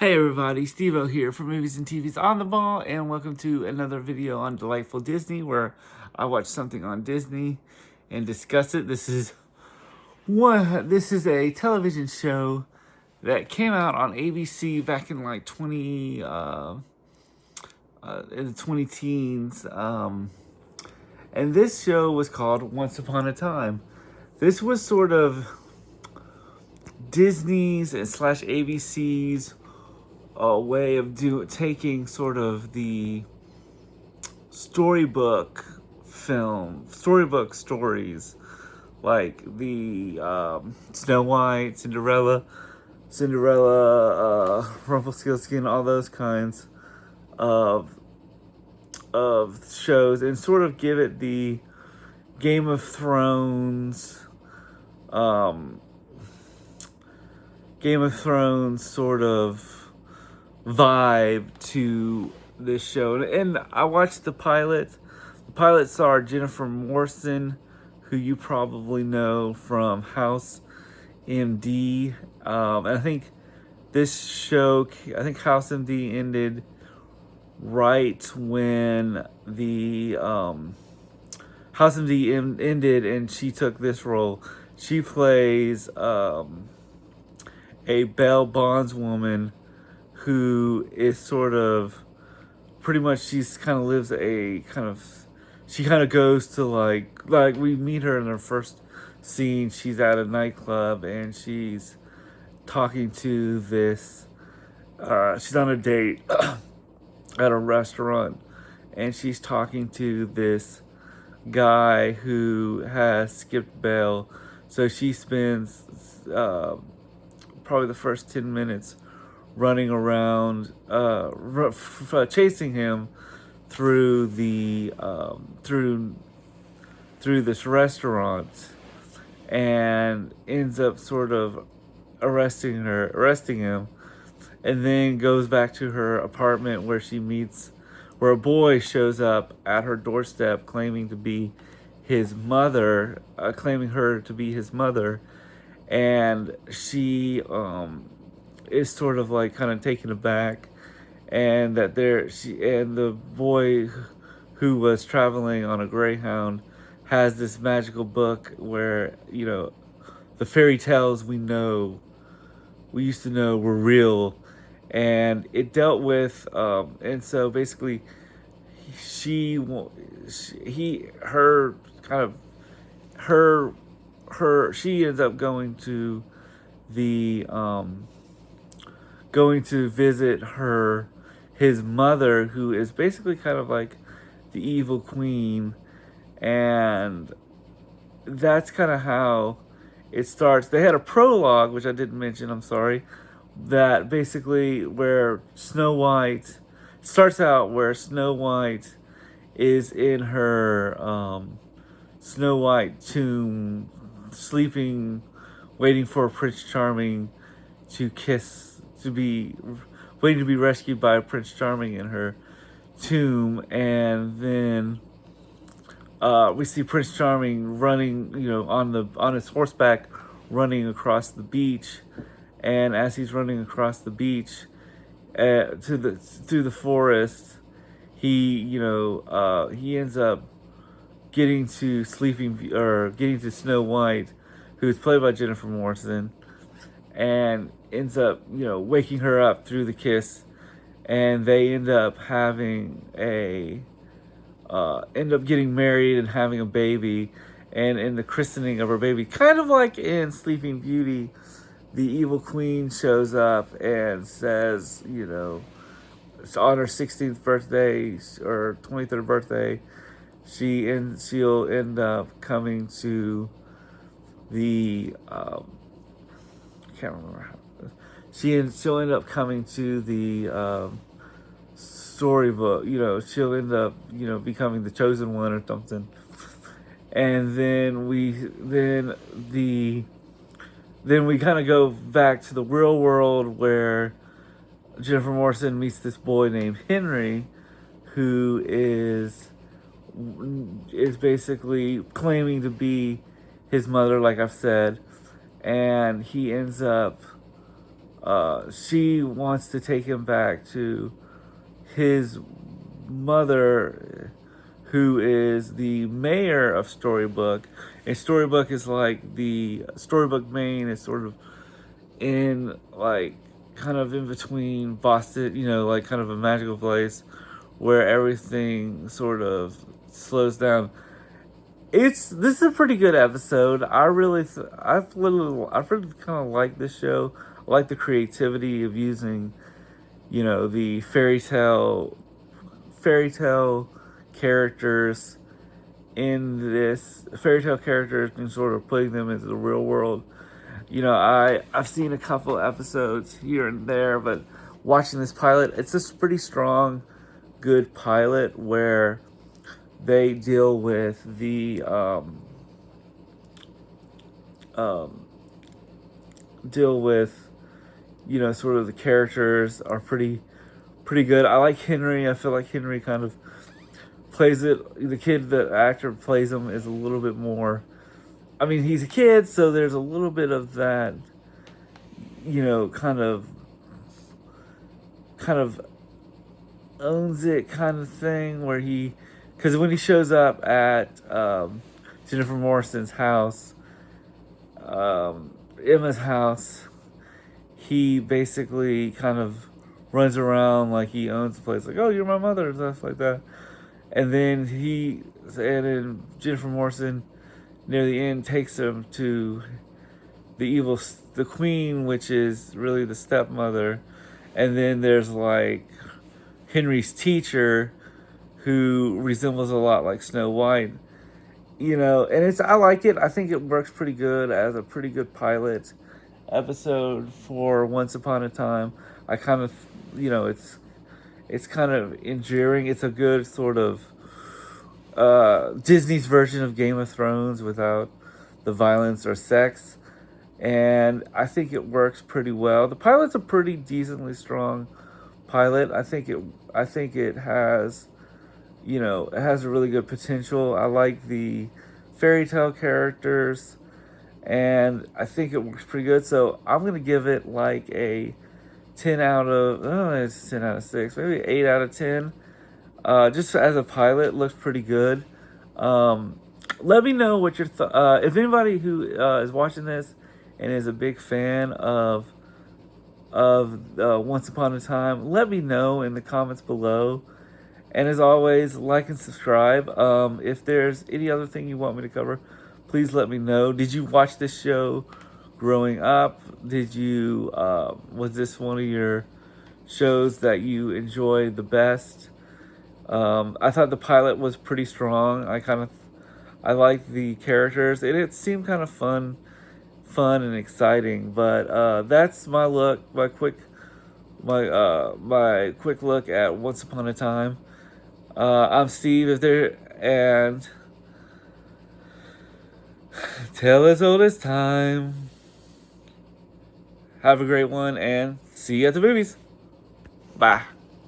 Hey everybody, steveo here for Movies and TVs on the Ball, and welcome to another video on Delightful Disney, where I watch something on Disney and discuss it. This is a television show that came out on ABC back in like in the 20 teens, and this show was called Once Upon a Time. This was sort of Disney's and slash ABC's a way of taking sort of the storybook stories, like the Snow White, Rumpelstiltskin, all those kinds of shows, and sort of give it the Game of Thrones, sort of vibe to this show. And I watched the pilot. The pilot starred Jennifer Morrison, who you probably know from housemd. And I think housemd ended right when the housemd ended, and she took this role. She plays a bail bondswoman who is sort of pretty much, she's kind of lives she kind of goes to like we meet her in her first scene. She's at a nightclub and she's talking to this she's on a date at a restaurant, and she's talking to this guy who has skipped bail. So she spends probably the first 10 minutes running around, chasing him through the through this restaurant, and ends up sort of arresting him, and then goes back to her apartment where a boy shows up at her doorstep claiming her to be his mother, and she is sort of like kind of taken aback, and that the boy who was traveling on a Greyhound has this magical book where, the fairy tales we used to know were real, and it dealt with and so basically she ends up going to visit his mother, who is basically kind of like the evil queen, and that's kind of how it starts. They had a prologue, which I didn't mention, I'm sorry, that basically where Snow White starts out, where Snow White is in her Snow White tomb, sleeping, waiting for Prince Charming waiting to be rescued by Prince Charming in her tomb. And then we see Prince Charming running, on his horseback, running across the beach. And as he's running across the beach through the forest, he ends up getting to Snow White, who's played by Jennifer Morrison, and ends up, waking her up through the kiss, and they end up getting married and having a baby. And in the christening of her baby, kind of like in Sleeping Beauty, the evil queen shows up and says, it's on her 16th birthday or 23rd birthday, she'll end up coming to the can't remember how. She'll end up coming to the storybook. She'll end up becoming the chosen one or something. And then we kind of go back to the real world, where Jennifer Morrison meets this boy named Henry, who is basically claiming to be his mother, like I've said, and he ends up she wants to take him back to his mother, who is the mayor of Storybook. And Storybook is like the Storybook, Maine is sort of in like kind of in between Boston, like kind of a magical place where everything sort of slows down. This is a pretty good episode. I've really kind of like this show. I like the creativity of using, the fairy tale characters fairy tale characters and sort of putting them into the real world. I've seen a couple episodes here and there, but watching this pilot, it's a pretty strong, good pilot where they deal with sort of the characters are pretty good. I like Henry. I feel like Henry kind of plays it. The actor plays him is a little bit more. I mean, he's a kid, so there's a little bit of that, kind of owns it kind of thing where because when he shows up at Jennifer Morrison's house, Emma's house, he basically kind of runs around like he owns the place, like, oh, you're my mother, and stuff like that. And then Jennifer Morrison near the end takes him to the queen, which is really the stepmother. And then there's like Henry's teacher, who resembles a lot like Snow White. And I like it. I think it works pretty good as a pretty good pilot episode for Once Upon a Time. I kind of, it's kind of endearing. It's a good sort of Disney's version of Game of Thrones without the violence or sex, and I think it works pretty well. The pilot's a pretty decently strong pilot. I think it has, it has a really good potential. I like the fairy tale characters, and I think it works pretty good. So I'm gonna give it like a 10 out of, it's 10 out of 6, maybe 8 out of 10. Just as a pilot, looks pretty good. Let me know what your if anybody who is watching this and is a big fan of Once Upon a Time, let me know in the comments below. And as always, like and subscribe. If there's any other thing you want me to cover, please let me know. Did you watch this show growing up? Was this one of your shows that you enjoyed the best? I thought the pilot was pretty strong. I liked the characters, and it seemed kind of fun and exciting. But that's my quick look at Once Upon a Time. I'm Steve, and tale as old as time. Have a great one, and see you at the movies. Bye.